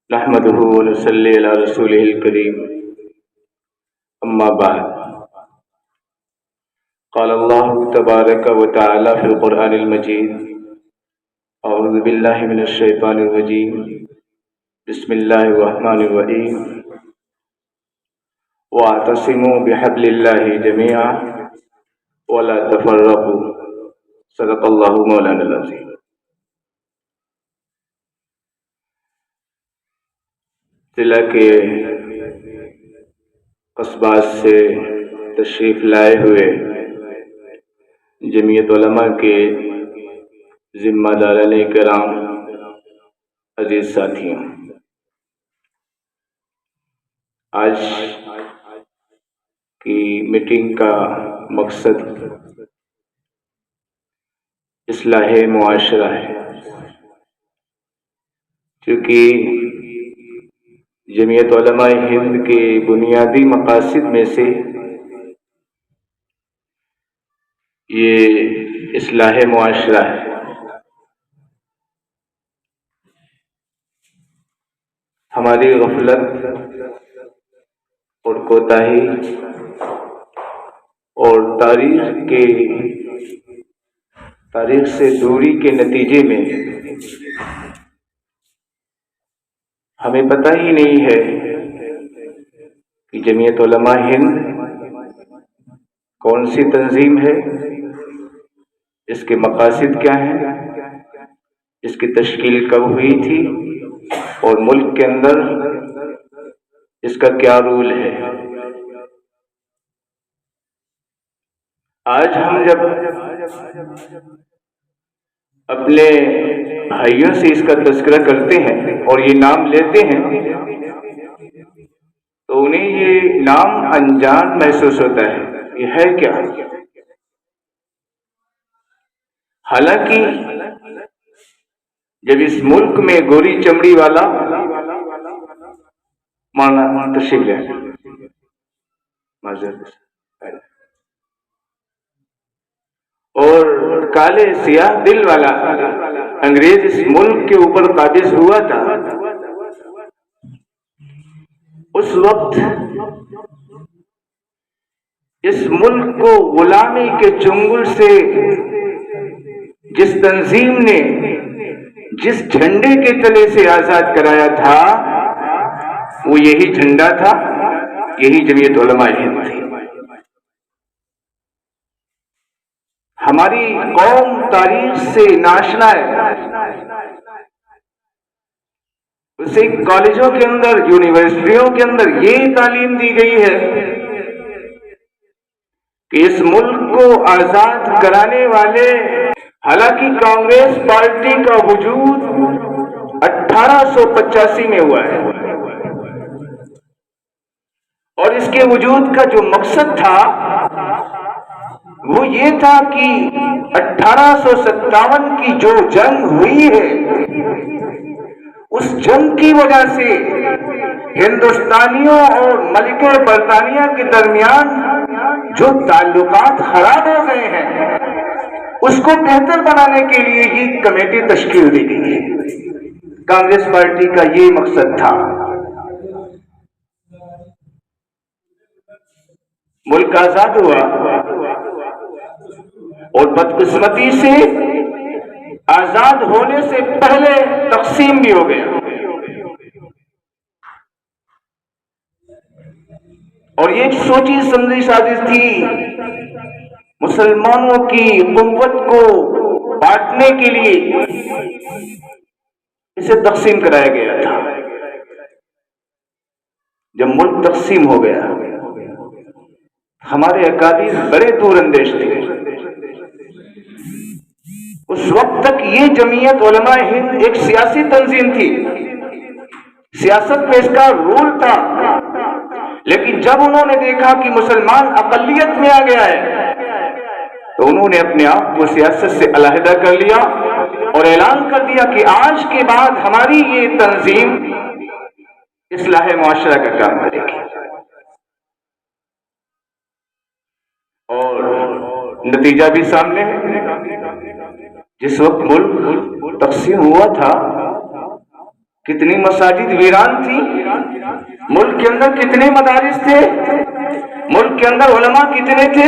نحمده ونصلي على رسوله الكريم أما بعد قال الله تبارك وتعالى في القرآن المجيد أعوذ بالله من الشيطان الرجيم بسم الله الرحمن الرحيم واعتصموا بحبل الله جميعا ولا تفرقوا صدق الله مولانا العظيم۔ ضلع کے قصبات سے تشریف لائے ہوئے جمعیت علماء کے ذمہ داران کرام، عزیز ساتھیوں، آج کی میٹنگ کا مقصد اصلاح معاشرہ ہے، کیونکہ جمعیت علماء ہند کے بنیادی مقاصد میں سے یہ اصلاح معاشرہ ہے۔ ہماری غفلت اور کوتاہی اور تاریخ سے دوری کے نتیجے میں ہمیں پتہ ہی نہیں ہے کہ جمعیت علماء ہند کون سی تنظیم ہے، اس کے مقاصد کیا ہیں، اس کی تشکیل کب ہوئی تھی اور ملک کے اندر اس کا کیا رول ہے۔ آج ہم جب اپنے بھائیوں سے اس کا تذکرہ کرتے ہیں اور یہ نام لیتے ہیں تو انہیں یہ نام انجان محسوس ہوتا ہے، یہ ہے کیا؟ حالانکہ جب اس ملک میں گوری چمڑی والا مولانا تشریف لے اور کالے سیاہ دل والا انگریز اس ملک کے اوپر قابض ہوا تھا، اس وقت اس ملک کو غلامی کے چنگل سے جس تنظیم نے جس جھنڈے کے تلے سے آزاد کرایا تھا وہ یہی جھنڈا تھا، یہی جمعیت علماء ہند تھی۔ ہماری قوم تاریخ سے ناشنا ہے، اسے کالجوں کے اندر، یونیورسٹیوں کے اندر یہ تعلیم دی گئی ہے کہ اس ملک کو آزاد کرانے والے، حالانکہ کانگریس پارٹی کا وجود 1885 میں ہوا ہے اور اس کے وجود کا جو مقصد تھا وہ یہ تھا کہ 1857 کی جو جنگ ہوئی ہے اس جنگ کی وجہ سے ہندوستانیوں اور ملکہ برطانیہ کے درمیان جو تعلقات خراب ہو گئے ہیں اس کو بہتر بنانے کے لیے یہ کمیٹی تشکیل دی گئی ہے۔ کانگریس پارٹی کا یہ مقصد تھا۔ ملک آزاد ہوا اور بدقسمتی سے آزاد ہونے سے پہلے تقسیم بھی ہو گیا، اور یہ ایک سوچی سمجھی سازش تھی، مسلمانوں کی قوت کو بانٹنے کے لیے اسے تقسیم کرایا گیا تھا۔ جب ملک تقسیم ہو گیا، ہمارے اکابر بڑے دور اندیش تھے۔ اس وقت تک یہ جمعیت علماء ہند ایک سیاسی تنظیم تھی، سیاست میں اس کا رول تھا، لیکن جب انہوں نے دیکھا کہ مسلمان اقلیت میں آ گیا ہے تو انہوں نے اپنے آپ کو سیاست سے علیحدہ کر لیا اور اعلان کر دیا کہ آج کے بعد ہماری یہ تنظیم اصلاح معاشرہ کا کام کرے گی، اور نتیجہ بھی سامنے ہے۔ جس وقت ملک تقسیم ہوا تھا کتنی مساجد ویران تھی، ملک کے اندر کتنے مدارس تھے، ملک کے اندر علماء کتنے تھے۔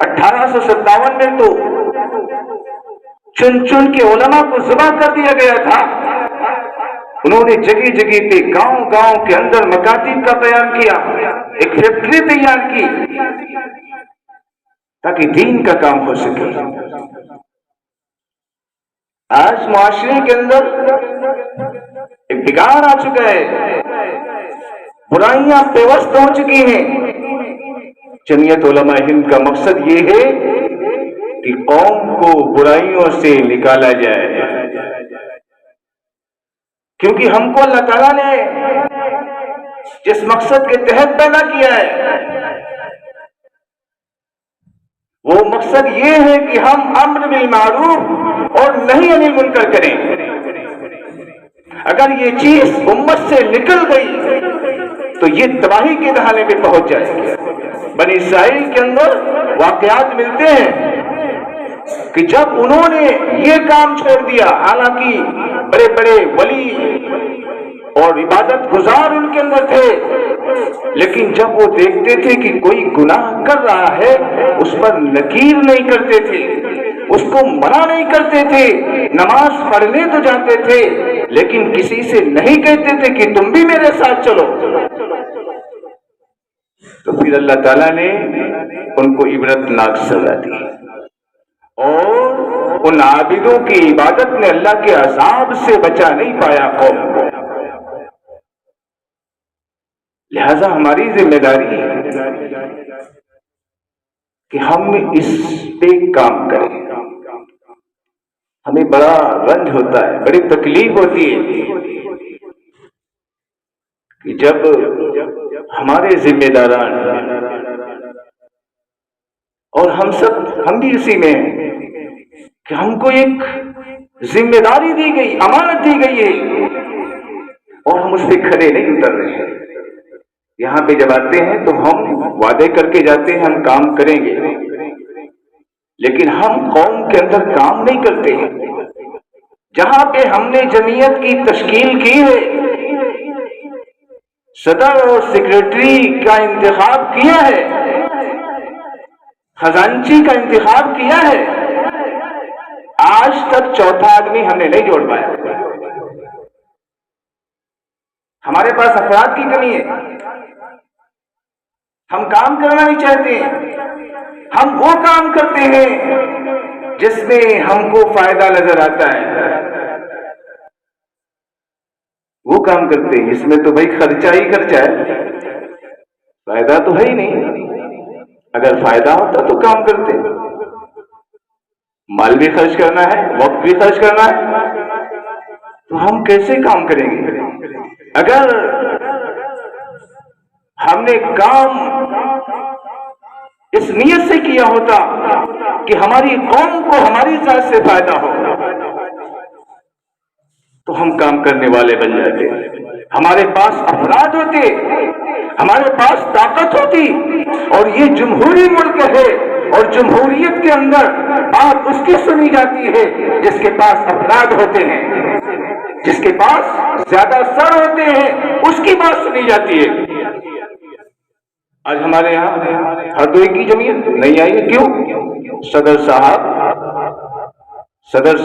1857 میں تو چن چن کے علماء کو ذبح کر دیا گیا تھا۔ انہوں نے جگہ جگہ پہ گاؤں گاؤں کے اندر مکاتب کا قیام کیا، ایک فیکٹری تیار کی تاکہ دین کا کام ہو سکے۔ آج معاشرے کے اندر ایک بگاڑ آ چکا ہے، برائیاں پیوست ہو چکی ہیں۔ جمعیت علماء ہند کا مقصد یہ ہے کہ قوم کو برائیوں سے نکالا جائے، کیونکہ ہم کو اللہ تعالیٰ نے جس مقصد کے تحت پیدا کیا ہے وہ مقصد یہ ہے کہ ہم امر بالمعروف اور نہی عن المنکر کریں۔ اگر یہ چیز امت سے نکل گئی تو یہ تباہی کے دہانے پہ پہنچ جائے گی۔ بنی اسرائیل کے اندر واقعات ملتے ہیں کہ جب انہوں نے یہ کام چھوڑ دیا، حالانکہ بڑے بڑے ولی اور عبادت گزار ان کے اندر تھے، لیکن جب وہ دیکھتے تھے کہ کوئی گناہ کر رہا ہے اس پر نکیر نہیں کرتے تھے، اس کو منع نہیں کرتے تھے، نماز پڑھنے تو جاتے تھے لیکن کسی سے نہیں کہتے تھے کہ تم بھی میرے ساتھ چلو۔ تو پھر اللہ تعالیٰ نے ان کو عبرتناک سزا دی، اور ان عابدوں کی عبادت نے اللہ کے عذاب سے بچا نہیں پایا قوم کو۔ لہذا ہماری ذمہ داری ہے کہ ہم اس پہ کام کریں۔ ہمیں بڑا رنج ہوتا ہے، بڑی تکلیف ہوتی ہے کہ جب ہمارے ذمہ داران اور ہم بھی اسی میں ہیں کہ ہم کو ایک ذمہ داری دی گئی، امانت دی گئی ہے اور ہم اس پہ کھڑے نہیں اتر رہے ہیں۔ یہاں پہ جب آتے ہیں تو ہم وعدے کر کے جاتے ہیں ہم کام کریں گے، لیکن ہم قوم کے اندر کام نہیں کرتے ہیں۔ جہاں پہ ہم نے جمعیت کی تشکیل کی ہے، صدر اور سیکریٹری کا انتخاب کیا ہے، خزانچی کا انتخاب کیا ہے، آج تک چوتھا آدمی ہم نے نہیں جوڑ پایا۔ ہمارے پاس افراد کی کمی ہے، ہم کام کرنا نہیں چاہتے ہیں، ہم وہ کام کرتے ہیں جس میں ہم کو فائدہ نظر آتا ہے، وہ کام کرتے ہیں اس میں تو بھائی خرچہ ہی خرچہ ہے، فائدہ تو ہے ہی نہیں۔ اگر فائدہ ہوتا تو کام کرتے، مال بھی خرچ کرنا ہے، وقت بھی خرچ کرنا ہے، تو ہم کیسے کام کریں گے؟ اگر ہم نے کام اس نیت سے کیا ہوتا کہ ہماری قوم کو ہماری ذات سے فائدہ ہو تو ہم کام کرنے والے بن جاتے، ہمارے پاس افراد ہوتے، ہمارے پاس طاقت ہوتی۔ اور یہ جمہوری ملک ہے اور جمہوریت کے اندر بات اس کی سنی جاتی ہے جس کے پاس افراد ہوتے ہیں، جس کے پاس زیادہ سر ہوتے ہیں اس کی بات سنی جاتی ہے۔ آج ہمارے یہاں ہردوئی کی جمعیت نہیں آئی ہے، کیوں؟ صدر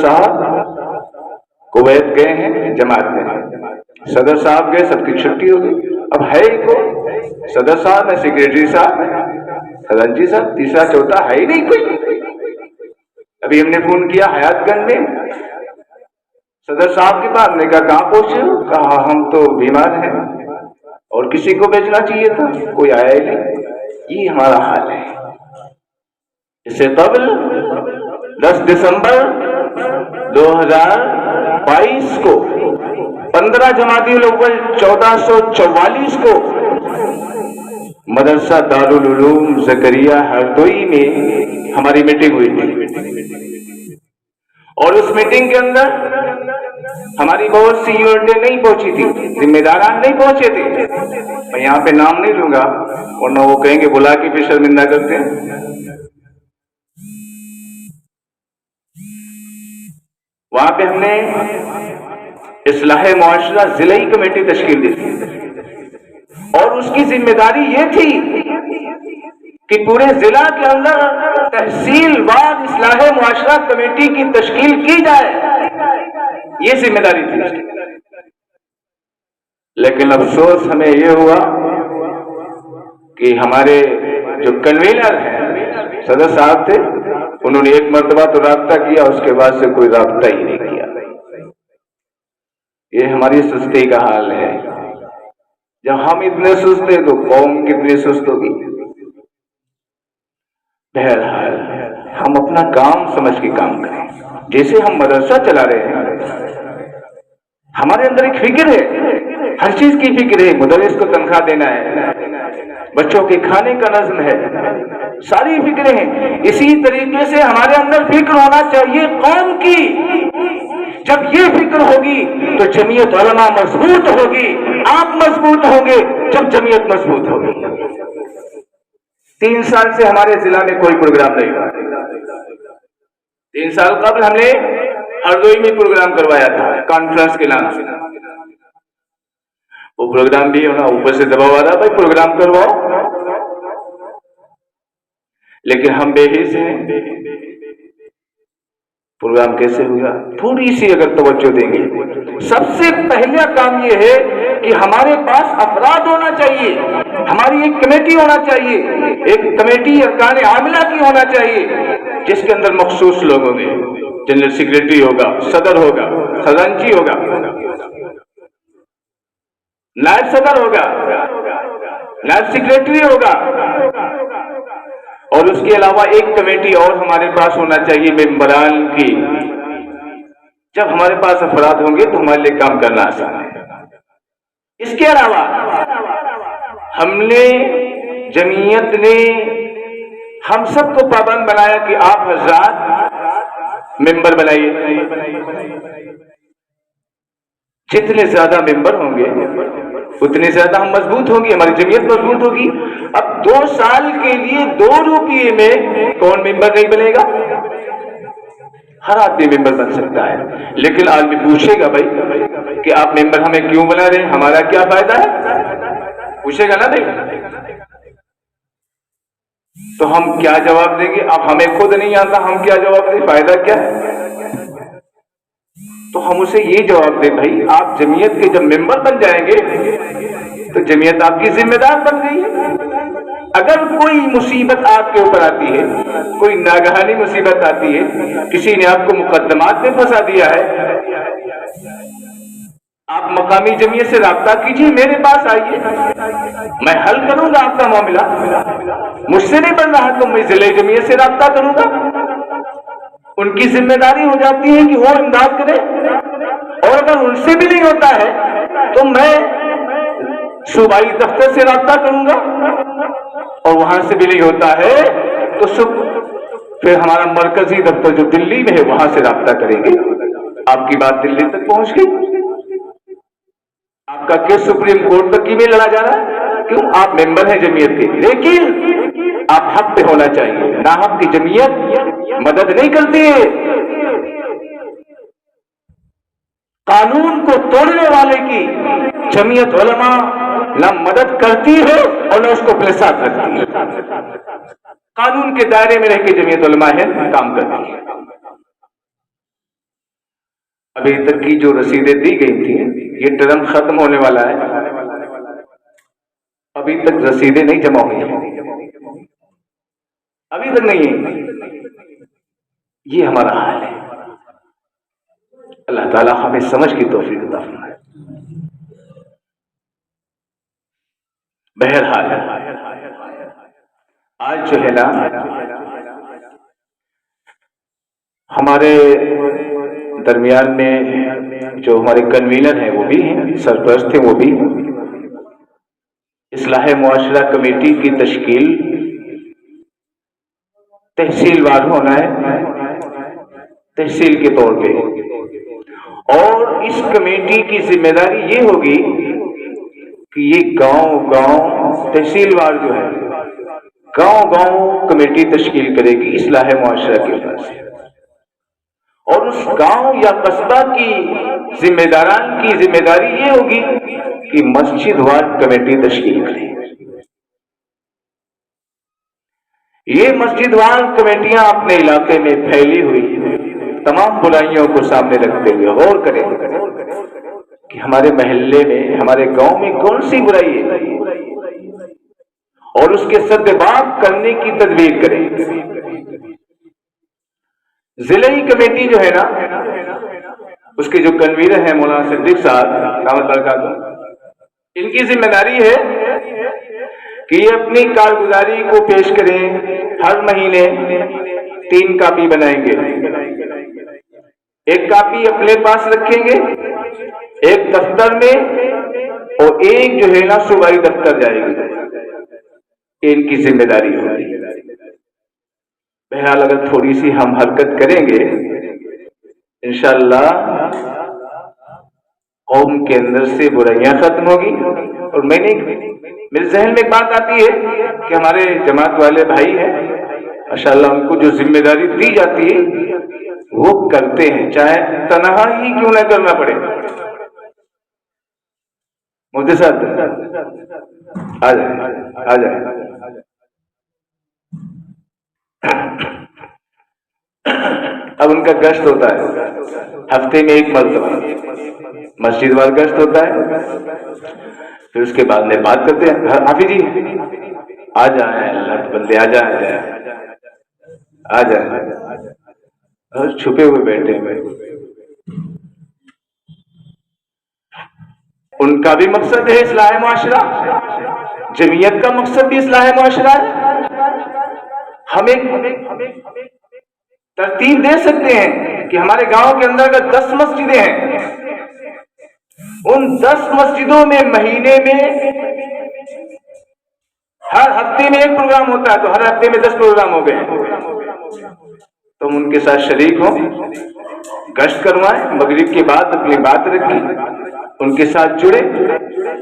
صاحب کویت گئے ہیں جماعت میں، صدر صاحب گئے، سب کی چھٹی ہو گئی، اب ہے ہی کو صدر صاحب ہے، سیکریٹری صاحب ہے، خزانچی صاحب، تیسرا چوتھا ہے ہی نہیں کوئی۔ ابھی ہم نے فون کیا حیات گنج میں صدر صاحب کے پاس، نے کہا کہاں پہنچے ہو؟ کہا ہم تو بیمار ہیں اور کسی کو بھیجنا چاہیے تھا، کوئی آیا ہی نہیں۔ یہ ہمارا حال ہے۔ اس سے قبل 10 دسمبر 2022 کو 15 جمادی الاول 1444 کو مدرسہ دارالعلوم زکریا ہردوئی میں ہماری میٹنگ ہوئی تھی، اور اس میٹنگ کے اندر ہماری بہت سی یونٹیں نہیں پہنچی تھی، ذمہ داران نہیں پہنچے تھے۔ میں یہاں پہ نام نہیں لوں گا ورنہ وہ کہیں گے بلا کے پھر شرمندہ کرتے ہیں۔ وہاں پہ ہم نے اصلاح معاشرہ ضلعی کمیٹی تشکیل دی تھی، اور اس کی ذمہ داری یہ تھی کہ پورے ضلع کے اندر تحصیل وار اصلاح معاشرہ کمیٹی کی تشکیل کی جائے، یہ ذمہ داری تھی۔ لیکن افسوس ہمیں یہ ہوا کہ ہمارے جو کنوینر ہیں، صدر صاحب تھے، انہوں نے ایک مرتبہ تو رابطہ کیا، اس کے بعد سے کوئی رابطہ ہی نہیں کیا۔ یہ ہماری سستی کا حال ہے۔ جب ہم اتنے سست ہیں تو قوم کتنی سست ہوگی۔ بہرحال ہم اپنا کام سمجھ کے کام کریں۔ جیسے ہم مدرسہ چلا رہے ہیں، ہمارے اندر ایک فکر ہے، ہر چیز کی فکر ہے، مدرس کو تنخواہ دینا ہے، بچوں کے کھانے کا نظم ہے، ساری فکریں ہیں۔ اسی طریقے سے ہمارے اندر فکر ہونا چاہیے قوم کی۔ جب یہ فکر ہوگی تو جمعیت علماء مضبوط ہوگی، آپ مضبوط ہوں گے جب جمعیت مضبوط ہوگی۔ 3 سال سے ہمارے ضلع میں کوئی پروگرام نہیں ہوا۔ 3 سال قبل ہم نے ہردوئی میں پروگرام کروایا تھا کانفرنس کے نام سے، وہ پروگرام بھی ہونا، اوپر سے دباؤ آ رہا بھائی پروگرام کرواؤ، لیکن ہم بے حس ہیں، پروگرام کیسے ہوگا؟ تھوڑی سی اگر توجہ دیں گے۔ سب سے پہلا کام یہ ہے کہ ہمارے پاس افراد ہونا چاہیے، ہماری ایک کمیٹی ہونا چاہیے، ایک کمیٹی ارکان عاملہ کی ہونا چاہیے، جس کے اندر مخصوص لوگ ہوں گے، جنرل سیکریٹری ہوگا، صدر ہوگا، خزانچی ہوگا، نائب صدر ہوگا، نائب سیکریٹری ہوگا، اور اس کے علاوہ ایک کمیٹی اور ہمارے پاس ہونا چاہیے ممبران کی۔ جب ہمارے پاس افراد ہوں گے تو ہمارے لیے کام کرنا آسان ہے۔ اس کے علاوہ ہم نے، جمعیت نے ہم سب کو پابند بنایا کہ آپ حضرات ممبر بنائیے، جتنے زیادہ ممبر ہوں گے اتنے زیادہ ہم مضبوط ہوں گی، ہماری جمعیت مضبوط ہوگی۔ اب 2 سال کے لیے 2 روپئے میں کون ممبر نہیں بنے گا؟ ہر آدمی ممبر بن سکتا ہے، لیکن آدمی پوچھے گا بھائی کہ آپ ممبر ہمیں کیوں بنا رہے ہیں، ہمارا کیا فائدہ ہے؟ پوچھے گا نا بھائی، تو ہم کیا جواب دیں گے؟ اب ہمیں خود نہیں آتا، ہم کیا جواب دیں؟ فائدہ کیا ہے؟ تو ہم اسے یہ جواب دیں بھائی آپ جمعیت کے جب ممبر بن جائیں گے تو جمعیت آپ کی ذمہ دار بن گئی ہے۔ اگر کوئی مصیبت آپ کے اوپر آتی ہے، کوئی ناگہانی مصیبت آتی ہے، کسی نے آپ کو مقدمات میں پھنسا دیا ہے، آپ مقامی جمعیت سے رابطہ کیجیے، میرے پاس آئیے، میں حل کروں گا آپ کا معاملہ۔ مجھ سے نہیں بن رہا تو میں ضلع جمعیت سے رابطہ کروں گا۔ ان کی ذمہ داری ہو جاتی ہے کہ وہ امداد کرے، اور اگر ان سے بھی نہیں ہوتا ہے تو میں صوبائی دفتر سے رابطہ کروں گا، اور وہاں سے بھی نہیں ہوتا ہے تو پھر ہمارا مرکزی دفتر جو دلی میں ہے وہاں سے رابطہ کریں گے۔ آپ کی بات دلی تک پہنچ گئی، آپ کا کیس سپریم کورٹ تک کی میں لڑا جا رہا ہے، کیوں؟ آپ ممبر ہیں جمعیت کے، لیکن آپ حق پہ ہونا چاہیے۔ ناحق کی جمعیت مدد نہیں کرتی ہے، قانون کو توڑنے والے کی جمعیت علماء نہ مدد کرتی ہے اور نہ اس کو اپنے ساتھ رکھتی ہے۔ قانون کے دائرے میں رہ کے جمعیت علماء ہے کام کرتی ہے۔ ابھی تک کی جو رسیدیں دی گئی تھی، یہ ٹرم ختم ہونے والا ہے، ابھی تک رسیدیں نہیں جمع ہوئی ہیں، ابھی تک نہیں ہے۔ یہ ہمارا حال ہے۔ اللہ تعالیٰ ہمیں سمجھ کی توفیق عطا فرمائے۔ بہرحال آج جو ہے نا ہمارے درمیان میں جو ہمارے کنوینر ہیں وہ بھی ہیں، سرپرست ہیں وہ بھی ہیں۔ اصلاح معاشرہ کمیٹی کی تشکیل تحصیل وار ہونا ہے، تحصیل کے طور پہ، اور اس کمیٹی کی ذمہ داری یہ ہوگی کہ یہ گاؤں تحصیل وار جو ہے گاؤں کمیٹی تشکیل کرے گی اصلاح معاشرہ کے اوپر سے، اور اس گاؤں یا قصبہ کی ذمہ داران کی ذمہ داری یہ ہوگی کہ مسجد وارڈ کمیٹی تشکیل کرے. یہ مسجد وارڈ کمیٹیاں اپنے علاقے میں پھیلی ہوئی ہیں. تمام برائیوں کو سامنے رکھتے ہوئے غور کریں کہ ہمارے محلے میں ہمارے گاؤں میں کون سی برائی ہے اور اس کے سدباب کرنے کی تدبیر کریں. ضلعی کمیٹی جو ہے نا اس کے جو کنوینر ہیں مولانا صدیق صاحب دامت برکاتہ، ان کی ذمہ داری ہے کہ یہ اپنی کارگزاری کو پیش کریں. ہر مہینے 3 کاپی بنائیں گے. ایک کاپی اپنے پاس رکھیں گے، ایک دفتر میں، اور ایک جو ہے نا صوبائی دفتر جائے گی. ان کی ذمہ داری ہوگی. بہرحال اگر تھوڑی سی ہم حرکت کریں گے انشاءاللہ قوم کے اندر سے برائیاں ختم ہوگی. اور میرے ذہن میں ایک بات آتی ہے کہ ہمارے جماعت والے بھائی ہیں ماشاءاللہ، ان کو جو ذمہ داری دی جاتی ہے وہ کرتے ہیں، چاہے تنہا ہی کیوں نہ کرنا پڑے. مفتی صاحب آ جائیں. اب ان کا گشت ہوتا ہے ہفتے میں 1 مرتبہ، مسجد وال گشت ہوتا ہے. پھر اس کے بعد میں بات کرتے ہیں، حافظ جی آ جائیں، اللہ کے بندے آ جائیں. اور چھپے ہوئے بیٹھے ہوئے. ان کا بھی مقصد ہے اصلاح معاشرہ، جمعیت کا مقصد بھی اصلاح معاشرہ ہے. ہم ایک ترتیب دے سکتے ہیں کہ ہمارے گاؤں کے اندر اگر 10 مسجدیں ہیں، ان 10 مسجدوں میں مہینے میں ہر ہفتے میں 1 پروگرام ہوتا ہے، تو ہر ہفتے میں 10 پروگرام ہو گئے. تم ان کے ساتھ شریک ہو، گشت کروائیں، مغرب کے بعد اپنی بات رکھیں، ان کے ساتھ جڑے.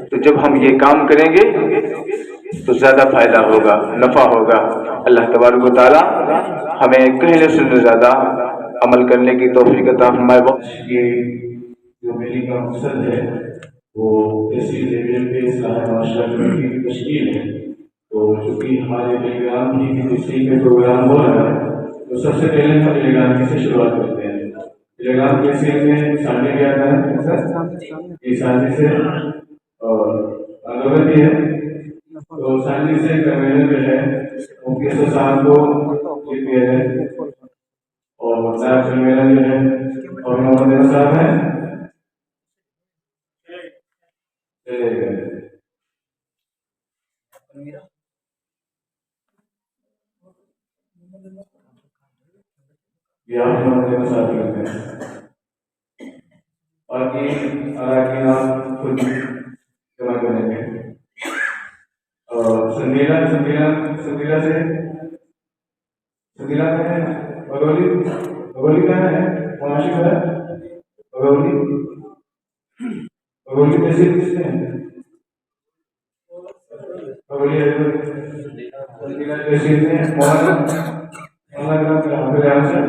تو جب ہم یہ کام کریں گے تو زیادہ فائدہ ہوگا، نفع ہوگا. اللہ تبارک و تعالی ہمیں کہنے سے زیادہ عمل کرنے کی توفیق عطا فرمائے. یہ جو میری کا مقصد ہے وہ ایسی لیول پہ اصلاح معاشرہ کمیٹی کی تشکیل ہے. تو چونکہ ہمارے ٹیلیگرام کی کسی کے پروگرام ہو رہا ہے تو سب سے پہلے ہم ٹیلیگرام سے شروعات کرتے ہیں. ٹیلیگرام کے سیل میں سامنے کیا تھا یہ سامنے سے اور اندر بھی ہے. تو سامنے سے کنوینر جو ہے مفتی اسد صاحب کو یہ دیا ہے اور نائب کنوینر جو ہے اور محمد صاحب ہیں. ساتھ کرتے ہیں اور یہ اراکین آپ خود جمع کریں گے. اور سندیلا سے سندیلا میں بگولی کا ہے معاشی کا ہے بگولی کیسے کس ہیں بگولی سندیلا کیسے ہیں مولانا کا حافظ سے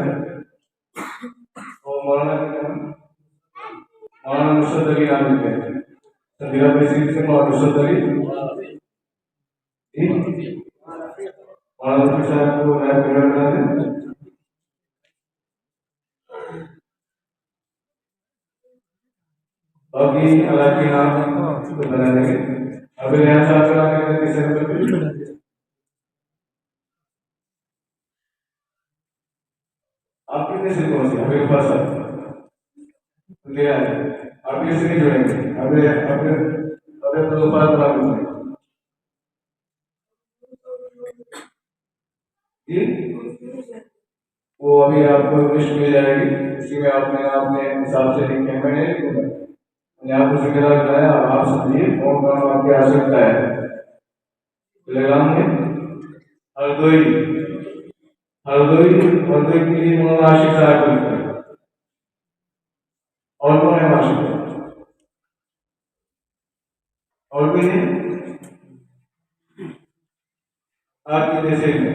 مولانا نصرت علی نام لکھتے ہیں. سندیلا تحصیل سے مولانا نصرت علی مولانا صاحب کو نائب کنوینر بنا دیں. باقی علاقے نام کو بنا دیں گے. ابھی نیا صاحب کا نام کسی آپ کتنے سے کون سے ابھی پاس آپ کس سے جڑیں گے. ابھی تو بات بنا دیں وہ ابھی آپ کو لسٹ مل جائے گی. اسی میں آپ نے حساب سے لکھیں. میں نہیں لکھوں گا، میں نے آپ کو ذمہ دار بنایا. آپ سمجھیے کون کام آپ کے آ سکتا ہے. ٹیلیگرام میں ہردوئی کے لیے مولانا عاشق صاحب کو لکھیں. اور کون ہے عاشق اور کوئی نہیں آپ کی تحصیل میں